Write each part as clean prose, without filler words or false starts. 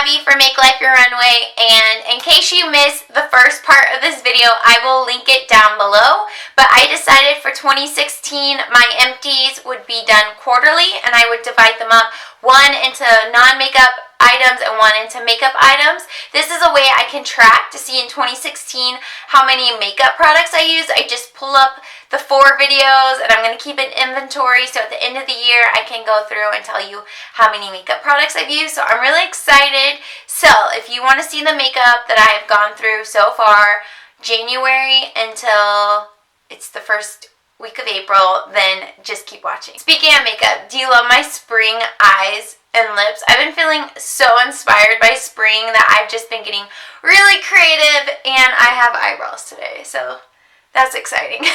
Abby for Make Life Your Runway, and in case you missed the first part of this video, I will link it down below. But I decided for 2016 my empties would be done quarterly, and I would divide them up, one into non-makeup items and one into makeup items. This is a way I can track to see in 2016 how many makeup products I use. I just pull up the 4 videos and I'm going to keep an inventory, so at the end of the year I can go through and tell you how many makeup products I've used. So I'm really excited. So if you want to see the makeup that I have gone through so far, January until it's the first week of April, then just keep watching. Speaking of makeup, do you love my spring eyes and lips? I've been feeling so inspired by spring that I've just been getting really creative, and I have eyebrows today, so that's exciting.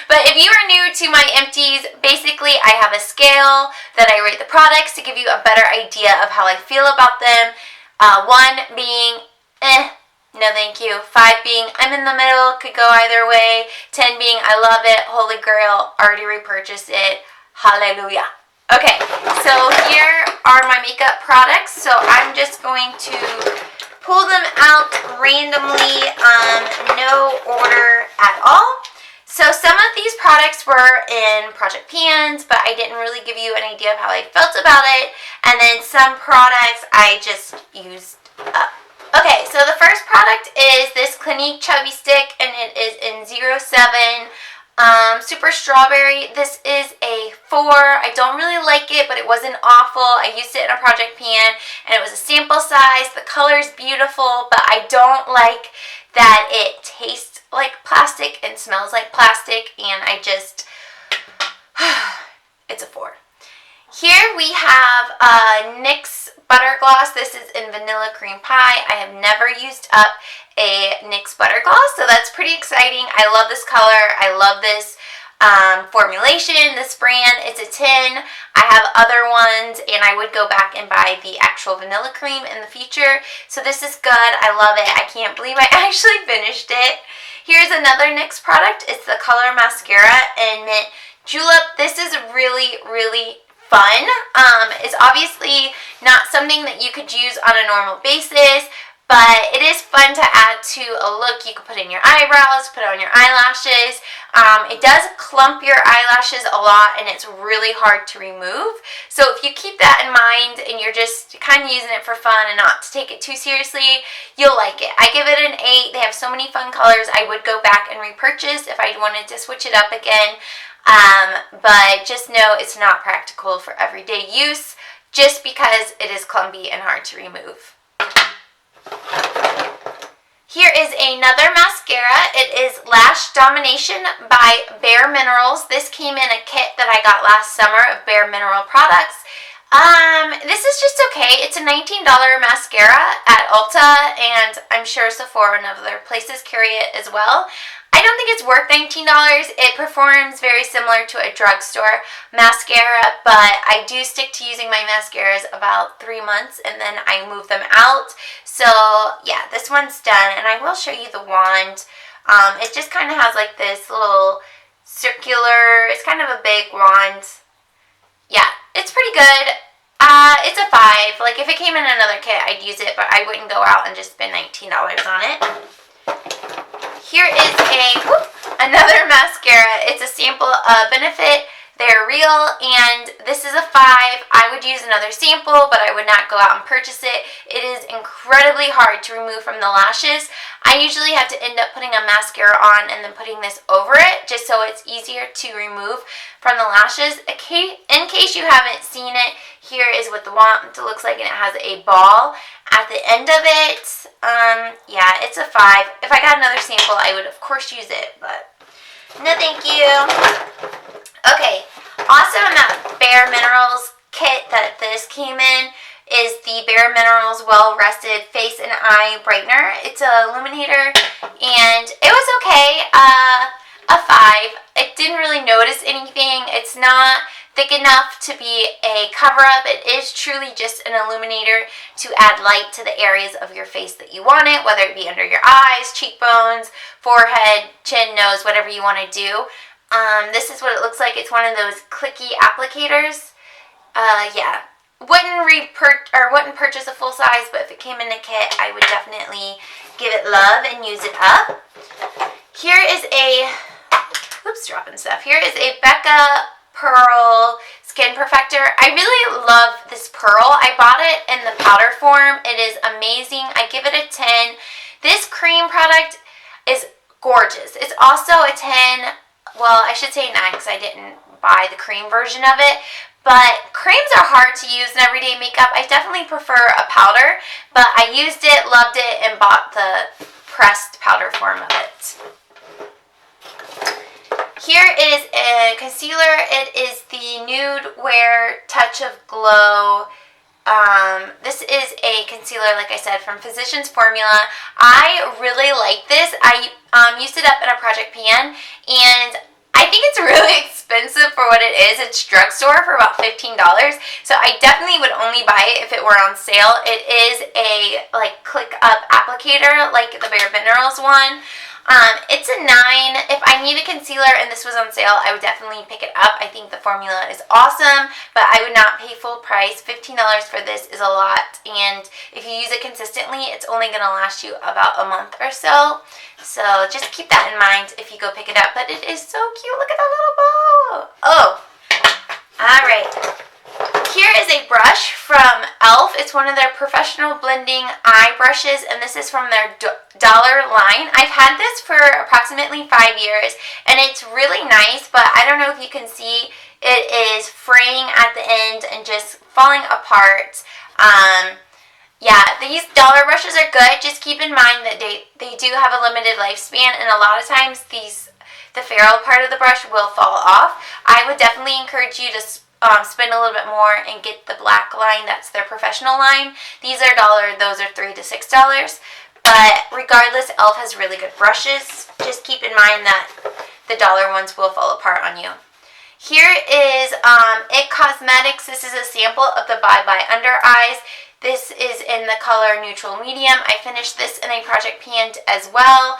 But if you are new to my empties, basically I have a scale that I rate the products to give you a better idea of how I feel about them. 1 being no thank you, 5 being I'm in the middle, could go either way, 10 being I love it, holy grail, already repurchased it, hallelujah. Okay, so here are my makeup products. So I'm just going to pull them out randomly, no order at all. So some of these products were in Project Pans, but I didn't really give you an idea of how I felt about it. And then some products I just used up. Okay, so the first product is this Clinique Chubby Stick, and it is in 07 Super Strawberry. This is a 4. I don't really like it, but it wasn't awful. I used it in a Project Pan, and it was a sample size. The color is beautiful, but I don't like that it tastes like plastic and smells like plastic, and I just, it's a 4. Here we have NYX Butter Gloss. This is in Vanilla Cream Pie. I have never used up a NYX Butter Gloss, so that's pretty exciting. I love this color. I love this formulation, this brand. It's a 10. I have other ones, and I would go back and buy the actual vanilla cream in the future. So this is good. I love it. I can't believe I actually finished it. Here's another NYX product. It's the Color Mascara in Mint Julep. This is really, really fun. It's obviously not something that you could use on a normal basis, but it is fun to add to a look. You can put in your eyebrows, put on your eyelashes. It does clump your eyelashes a lot, and it's really hard to remove. So if you keep that in mind and you're just kind of using it for fun and not to take it too seriously, you'll like it. I give it an 8. They have so many fun colors. I would go back and repurchase if I wanted to switch it up again. But just know it's not practical for everyday use, just because it is clumpy and hard to remove. Here is another mascara. It is Lash Domination by Bare Minerals. This came in a kit that I got last summer of Bare Mineral products. This is just okay. It's a $19 mascara at Ulta, and I'm sure Sephora and other places carry it as well. I don't think it's worth $19. It performs very similar to a drugstore mascara, but I do stick to using my mascaras about 3 months, and then I move them out. So yeah, this one's done, and I will show you the wand. It just kind of has like this little circular, it's kind of a big wand. Yeah, it's pretty good. It's a 5. Like if it came in another kit, I'd use it, but I wouldn't go out and just spend $19 on it. Here is another mascara. It's a sample of Benefit. They're real, and this is a 5. I would use another sample, but I would not go out and purchase it. It is incredibly hard to remove from the lashes. I usually have to end up putting a mascara on and then putting this over it, just so it's easier to remove from the lashes. In case you haven't seen it, here is what the wand looks like, and it has a ball at the end of it. Yeah, it's a 5. If I got another sample, I would of course use it, but no thank you. Okay, also in that Bare Minerals kit that this came in is the Bare Minerals Well Rested Face and Eye Brightener. It's a illuminator, and it was okay. A 5. I didn't really notice anything. It's not thick enough to be a cover-up. It is truly just an illuminator to add light to the areas of your face that you want it, whether it be under your eyes, cheekbones, forehead, chin, nose, whatever you want to do. This is what it looks like. It's one of those clicky applicators. Yeah, wouldn't purchase a full size, but if it came in a kit, I would definitely give it love and use it up. Here is a, oops, dropping stuff. Here is a Becca Pearl Skin Perfector. I really love this pearl. I bought it in the powder form. It is amazing. I give it a 10. This cream product is gorgeous. It's also a 10. Well, I should say 9 because I didn't buy the cream version of it. But creams are hard to use in everyday makeup. I definitely prefer a powder, but I used it, loved it, and bought the pressed powder form of it. Here is a concealer. It is the Nude Wear Touch of Glow. This is a concealer, like I said, from Physicians Formula. I really like this. I used it up in a project pan, and I think it's really expensive for what it is. It's drugstore for about $15. So I definitely would only buy it if it were on sale. It is a like click up applicator like the Bare Minerals one. It's a 9. If I need a concealer and this was on sale, I would definitely pick it up. I think the formula is awesome, but I would not pay full price. $15 for this is a lot, and if you use it consistently, it's only going to last you about a month or so. So just keep that in mind if you go pick it up. But it is so cute. Look at that little bow. Oh, all right. Here is a brush from e.l.f. It's one of their professional blending eye brushes, and this is from their dollar line. I've had this for approximately 5 years, and it's really nice, but I don't know if you can see, it is fraying at the end and just falling apart. Yeah, these dollar brushes are good. Just keep in mind that they do have a limited lifespan, and a lot of times the ferrule part of the brush will fall off. I would definitely encourage you to spend a little bit more and get the black line. That's their professional line. These are $1, those are $3 to $6. But regardless, e.l.f. has really good brushes. Just keep in mind that the dollar ones will fall apart on you. Here is IT Cosmetics. This is a sample of the Bye Bye Under Eyes. This is in the color Neutral Medium. I finished this in a project pan as well.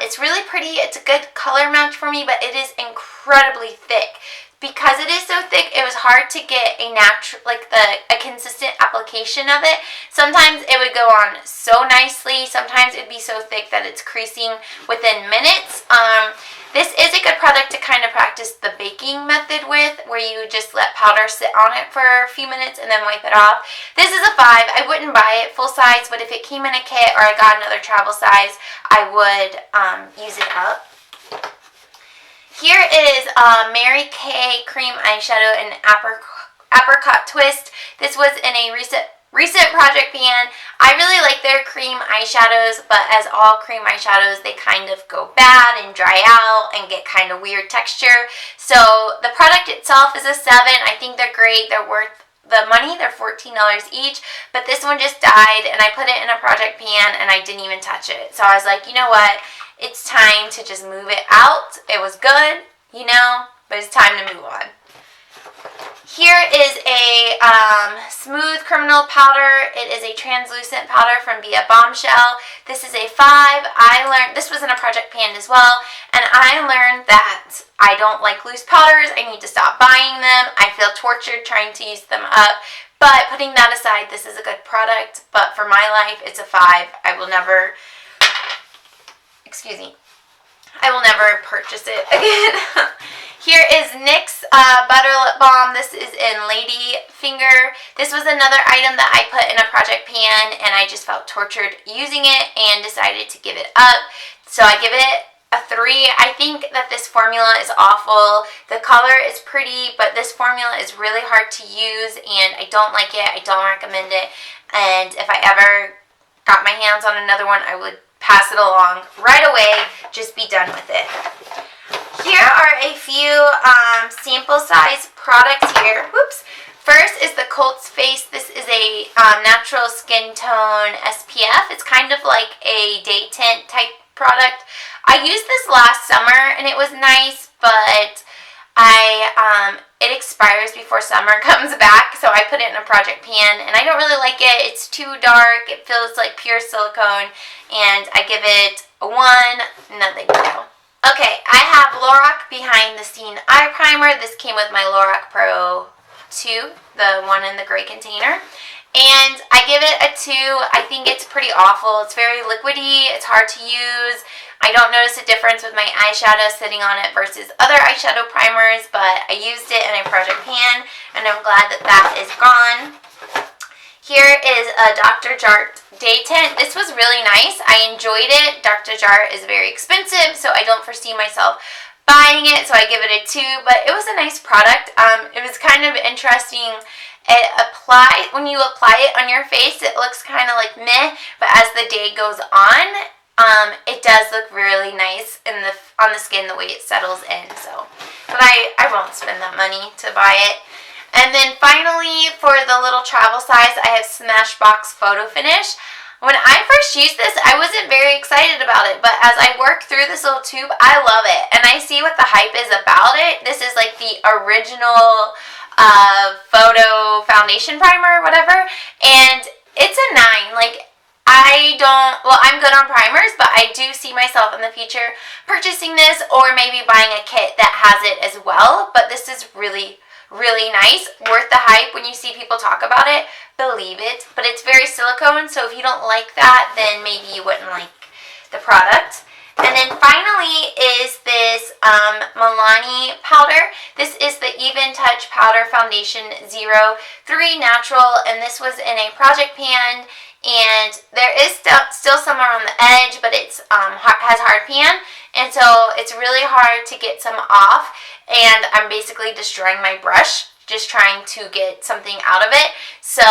It's really pretty. It's a good color match for me, but it is incredibly thick. Because it is so thick, it was hard to get a consistent application of it. Sometimes it would go on so nicely. Sometimes it would be so thick that it's creasing within minutes. This is a good product to kind of practice the baking method with, where you just let powder sit on it for a few minutes and then wipe it off. This is a 5. I wouldn't buy it full size, but if it came in a kit or I got another travel size, I would use it up. Here is Mary Kay Cream Eyeshadow in Apricot Twist. This was in a recent project pan. I really like their cream eyeshadows, but as all cream eyeshadows, they kind of go bad and dry out and get kind of weird texture. So the product itself is a 7. I think they're great. They're worth the money. They're $14 each, but this one just died, and I put it in a project pan and I didn't even touch it. So I was like, you know what? It's time to just move it out. It was good, you know, but it's time to move on. Here is a Smooth Criminal Powder. It is a translucent powder from Be a Bombshell. This is a 5. This was in a project pan as well, and I learned that I don't like loose powders. I need to stop buying them. I feel tortured trying to use them up. But putting that aside, this is a good product, but for my life, it's a 5. I will never purchase it again. Here is NYX Butter Lip Balm. This is in Lady Finger. This was another item that I put in a project pan, and I just felt tortured using it and decided to give it up. So I give it a 3. I think that this formula is awful. The color is pretty, but this formula is really hard to use, and I don't like it. I don't recommend it. And if I ever got my hands on another one, I would pass it along right away. Just be done with it. Here are a few sample size products here. Whoops. First is the Colts Face. This is a natural skin tone SPF. It's kind of like a day tint type product. I used this last summer and it was nice, but it expires before summer comes back, so I put it in a project pan, and I don't really like it. It's too dark. It feels like pure silicone, and I give it a 1. No, thank you. Okay, I have Lorac Behind the Scene Eye Primer. This came with my Lorac Pro 2, the one in the gray container. And I give it a 2. I think it's pretty awful. It's very liquidy. It's hard to use. I don't notice a difference with my eyeshadow sitting on it versus other eyeshadow primers, but I used it in a project pan, and I'm glad that that is gone. Here is a Dr. Jart Day Tint. This was really nice. I enjoyed it. Dr. Jart is very expensive, so I don't foresee myself buying it, so I give it a 2, but it was a nice product. It was kind of interesting. When you apply it on your face, it looks kind of like meh, but as the day goes on, it does look really nice on the skin, the way it settles in. So, but I won't spend that money to buy it. And then finally, for the little travel size, I have Smashbox Photo Finish. When I first used this, I wasn't very excited about it, but as I work through this little tube, I love it, and I see what the hype is about it. This is like the original photo foundation primer or whatever, and it's a 9. Like, I'm good on primers, but I do see myself in the future purchasing this or maybe buying a kit that has it as well. But this is really, really nice, worth the hype. When you see people talk about it, believe it. But it's very silicone, so if you don't like that, then maybe you wouldn't like the product. And then finally is this Milani powder. This is the Even Touch Powder Foundation 03 Natural, and this was in a project pan, and there is still some around the edge, but it's has hard pan, and so it's really hard to get some off, and I'm basically destroying my brush just trying to get something out of it. So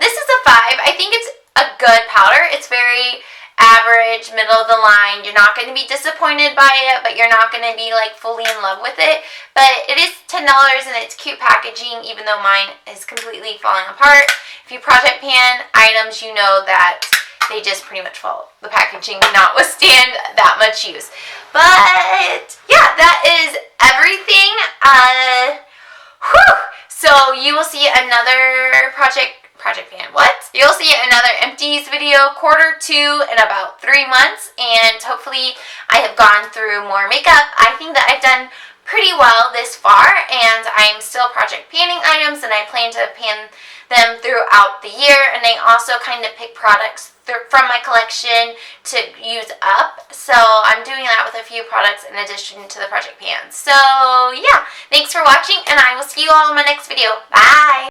this is a 5. I think it's a good powder. It's very average, middle of the line. You're not going to be disappointed by it, but you're not going to be like fully in love with it. But it is $10 and it's cute packaging, even though mine is completely falling apart. If you project pan items, you know that they just pretty much fall. The packaging cannot withstand that much use. But yeah, that is everything. So you will see another project pan. You'll see another Empties video Q2 in about 3 months, and hopefully I have gone through more makeup. I think that I've done pretty well this far, and I'm still project panning items, and I plan to pan them throughout the year, and I also kind of pick products from my collection to use up. So I'm doing that with a few products in addition to the project pans. So yeah, thanks for watching, and I will see you all in my next video. Bye!